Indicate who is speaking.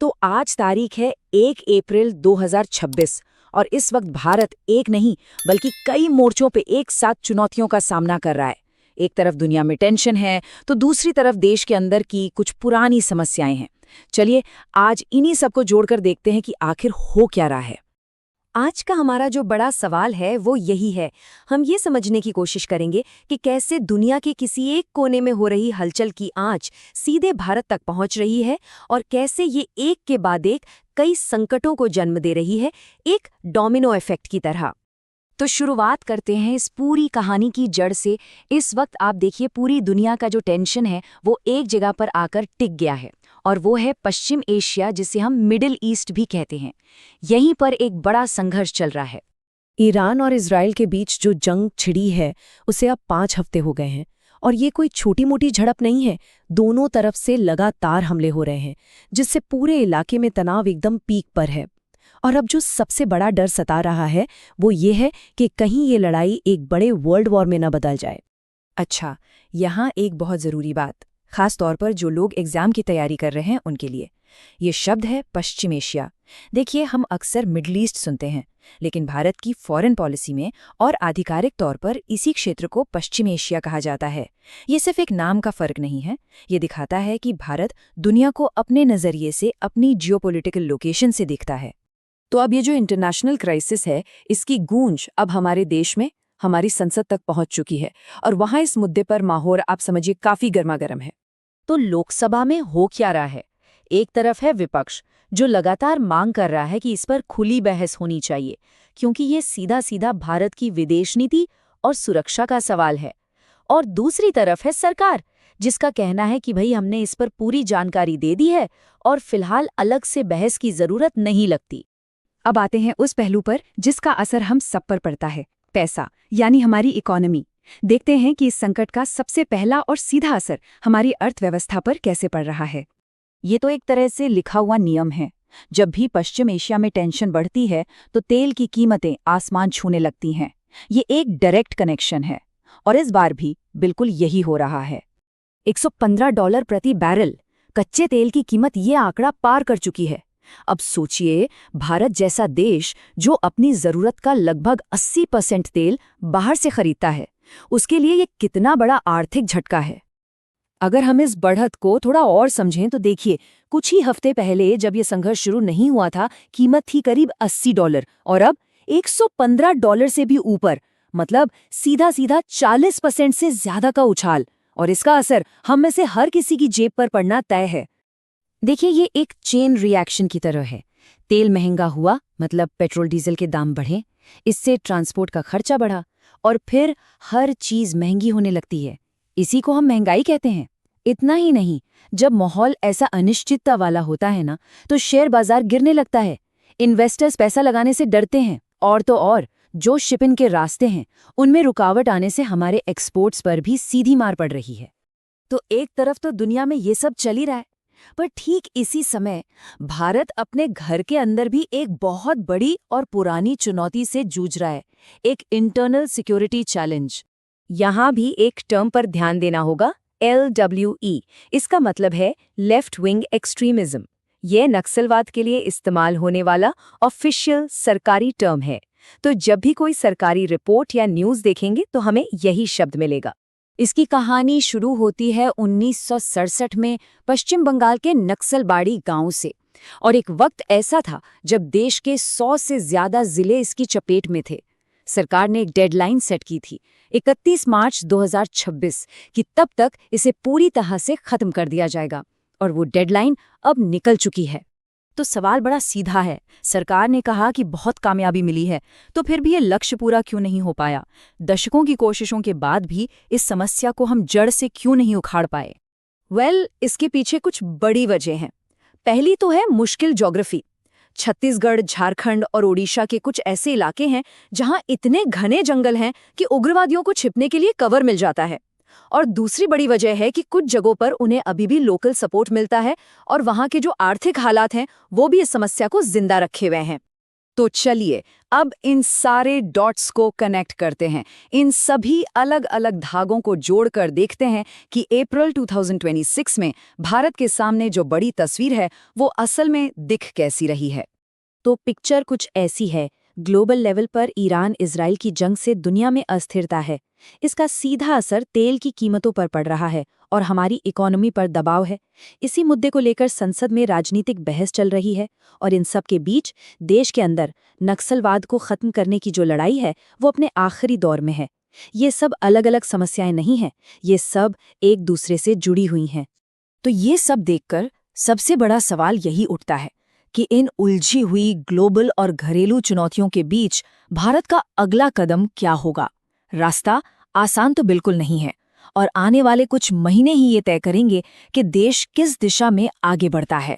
Speaker 1: तो आज तारीख है 1 अप्रैल 2026 और इस वक्त भारत एक नहीं बल्कि कई मोर्चों पे एक साथ चुनौतियों का सामना कर रहा है। एक तरफ दुनिया में टेंशन है तो दूसरी तरफ देश के अंदर की कुछ पुरानी समस्याएं हैं। चलिए आज इन्हीं सबको जोड़कर देखते हैं कि आखिर हो क्या रहा है।
Speaker 2: आज का हमारा जो बड़ा सवाल है वो यही है। हम ये समझने की कोशिश करेंगे कि कैसे दुनिया के किसी एक कोने में हो रही हलचल की आंच सीधे भारत तक पहुंच रही है और कैसे ये एक के बाद एक कई संकटों को जन्म दे रही है, एक डोमिनो इफेक्ट की तरह। तो शुरुआत करते हैं इस पूरी कहानी की जड़ से। इस वक्त आप देखिए पूरी दुनिया का जो टेंशन है वो एक जगह पर आकर टिक गया है और वो है पश्चिम एशिया, जिसे हम मिडिल ईस्ट भी कहते हैं। यहीं पर एक बड़ा संघर्ष चल रहा है।
Speaker 3: ईरान और इजराइल के बीच जो जंग छिड़ी है उसे अब 5 हफ्ते हो गए हैं और ये कोई छोटी मोटी झड़प नहीं है। दोनों तरफ से लगातार हमले हो रहे हैं जिससे पूरे इलाके में तनाव एकदम पीक पर है। और अब जो सबसे बड़ा डर सता रहा है वो ये है कि कहीं ये लड़ाई एक बड़े वर्ल्ड वॉर में न बदल जाए।
Speaker 1: अच्छा, यहाँ एक बहुत ज़रूरी बात, खास तौर पर जो लोग एग्जाम की तैयारी कर रहे हैं उनके लिए। ये शब्द है पश्चिम एशिया। देखिए, हम अक्सर मिडल ईस्ट सुनते हैं, लेकिन भारत की फॉरेन पॉलिसी में और आधिकारिक तौर पर इसी क्षेत्र को पश्चिम एशिया कहा जाता है। ये सिर्फ एक नाम का फर्क नहीं है, ये दिखाता है कि भारत दुनिया को अपने नज़रिए से, अपनी जियोपॉलिटिकल लोकेशन से देखता है। तो अब ये जो इंटरनेशनल क्राइसिस है, इसकी गूंज अब हमारे देश में, हमारी संसद तक पहुंच चुकी है और वहां इस मुद्दे पर माहौल आप समझिए काफी गर्मागर्म है। तो लोकसभा में हो क्या रहा है? एक तरफ है विपक्ष जो लगातार मांग कर रहा है कि इस पर खुली बहस होनी चाहिए, क्योंकि ये सीधा सीधा भारत की विदेश नीति और सुरक्षा का सवाल है। और दूसरी तरफ है सरकार, जिसका कहना है कि भाई हमने इस पर पूरी जानकारी दे दी है और फिलहाल अलग से बहस की जरूरत नहीं लगती।
Speaker 4: अब आते हैं उस पहलू पर जिसका असर हम सब पर पड़ता है, पैसा, यानी हमारी इकोनॉमी। देखते हैं कि इस संकट का सबसे पहला और सीधा असर हमारी अर्थव्यवस्था पर कैसे पड़ रहा है।
Speaker 1: ये तो एक तरह से लिखा हुआ नियम है। जब भी पश्चिम एशिया में टेंशन बढ़ती है तो तेल की कीमतें आसमान छूने लगती हैं। ये एक डायरेक्ट कनेक्शन है और इस बार भी बिल्कुल यही हो रहा है। $115 प्रति बैरल कच्चे तेल की कीमत ये आंकड़ा पार कर चुकी है। अब सोचिए, भारत जैसा देश जो अपनी जरूरत का लगभग 80% तेल बाहर से खरीदता है, उसके लिए ये कितना बड़ा आर्थिक झटका है। अगर हम इस बढ़त को थोड़ा और समझें तो देखिए, कुछ ही हफ्ते पहले जब ये संघर्ष शुरू नहीं हुआ था, कीमत थी करीब $80 और अब $115 से भी ऊपर, मतलब सीधा सीधा 40% से ज्यादा का उछाल। और इसका असर हम में से हर किसी की जेब पर पड़ना तय है। देखिए, ये एक चेन रिएक्शन की तरह है। तेल महंगा हुआ मतलब पेट्रोल डीजल के दाम बढ़े, इससे ट्रांसपोर्ट का खर्चा बढ़ा और फिर हर चीज महंगी होने लगती है। इसी को हम महंगाई कहते हैं। इतना ही नहीं, जब माहौल ऐसा अनिश्चितता वाला होता है ना, तो शेयर बाजार गिरने लगता है। इन्वेस्टर्स पैसा लगाने से डरते हैं और तो और जो शिपिंग के रास्ते हैं उनमें रुकावट आने से हमारे एक्सपोर्ट्स पर भी सीधी मार पड़ रही है। तो एक तरफ तो दुनिया में ये सब चल ही रहा है, पर ठीक इसी समय भारत अपने घर के अंदर भी एक बहुत बड़ी और पुरानी चुनौती से जूझ रहा है, एक इंटरनल सिक्योरिटी चैलेंज। यहाँ भी एक टर्म पर ध्यान देना होगा, LWE। इसका मतलब है लेफ्ट विंग एक्सट्रीमिज्म। यह नक्सलवाद के लिए इस्तेमाल होने वाला ऑफिशियल सरकारी टर्म है। तो जब भी कोई सरकारी रिपोर्ट या न्यूज़ देखेंगे तो हमें यही शब्द मिलेगा। इसकी कहानी शुरू होती है 1967 में पश्चिम बंगाल के नक्सलबाड़ी गांव से। और एक वक्त ऐसा था जब देश के 100 से ज्यादा जिले इसकी चपेट में थे। सरकार ने एक डेडलाइन सेट की थी, 31 मार्च 2026, कि तब तक इसे पूरी तरह से खत्म कर दिया जाएगा। और वो डेडलाइन अब निकल चुकी है। तो सवाल बड़ा सीधा है, सरकार ने कहा कि बहुत कामयाबी मिली है, तो फिर भी ये लक्ष्य पूरा क्यों नहीं हो पाया? दशकों की कोशिशों के बाद भी इस समस्या को हम जड़ से क्यों नहीं उखाड़ पाए? इसके पीछे कुछ बड़ी वजह हैं। पहली तो है मुश्किल ज्योग्राफी। छत्तीसगढ़, झारखंड और ओडिशा के कुछ ऐसे इलाके हैं जहां इतने घने जंगल हैं कि उग्रवादियों को छिपने के लिए कवर मिल जाता है। और दूसरी बड़ी वजह है कि कुछ जगहों पर उन्हें अभी भी लोकल सपोर्ट मिलता है और वहां के जो आर्थिक हालात हैं वो भी इस समस्या को जिंदा रखे हुए हैं। तो चलिए अब इन सारे डॉट्स को कनेक्ट करते हैं, इन सभी अलग अलग धागों को जोड़कर देखते हैं कि अप्रैल 2026 में भारत के सामने जो बड़ी तस्वीर है वो असल में दिख कैसी रही है।
Speaker 2: तो पिक्चर कुछ ऐसी है। ग्लोबल लेवल पर ईरान इजराइल की जंग से दुनिया में अस्थिरता है। इसका सीधा असर तेल की कीमतों पर पड़ रहा है और हमारी इकोनॉमी पर दबाव है। इसी मुद्दे को लेकर संसद में राजनीतिक बहस चल रही है और इन सब के बीच देश के अंदर नक्सलवाद को खत्म करने की जो लड़ाई है वो अपने आखिरी दौर में है। ये सब अलग अलग समस्याएं नहीं हैं, ये सब एक दूसरे से जुड़ी हुई हैं।
Speaker 1: तो ये सब देखकर सबसे बड़ा सवाल यही उठता है कि इन उलझी हुई ग्लोबल और घरेलू चुनौतियों के बीच भारत का अगला कदम क्या होगा। रास्ता आसान तो बिल्कुल नहीं है और आने वाले कुछ महीने ही ये तय करेंगे कि देश किस दिशा में आगे बढ़ता है।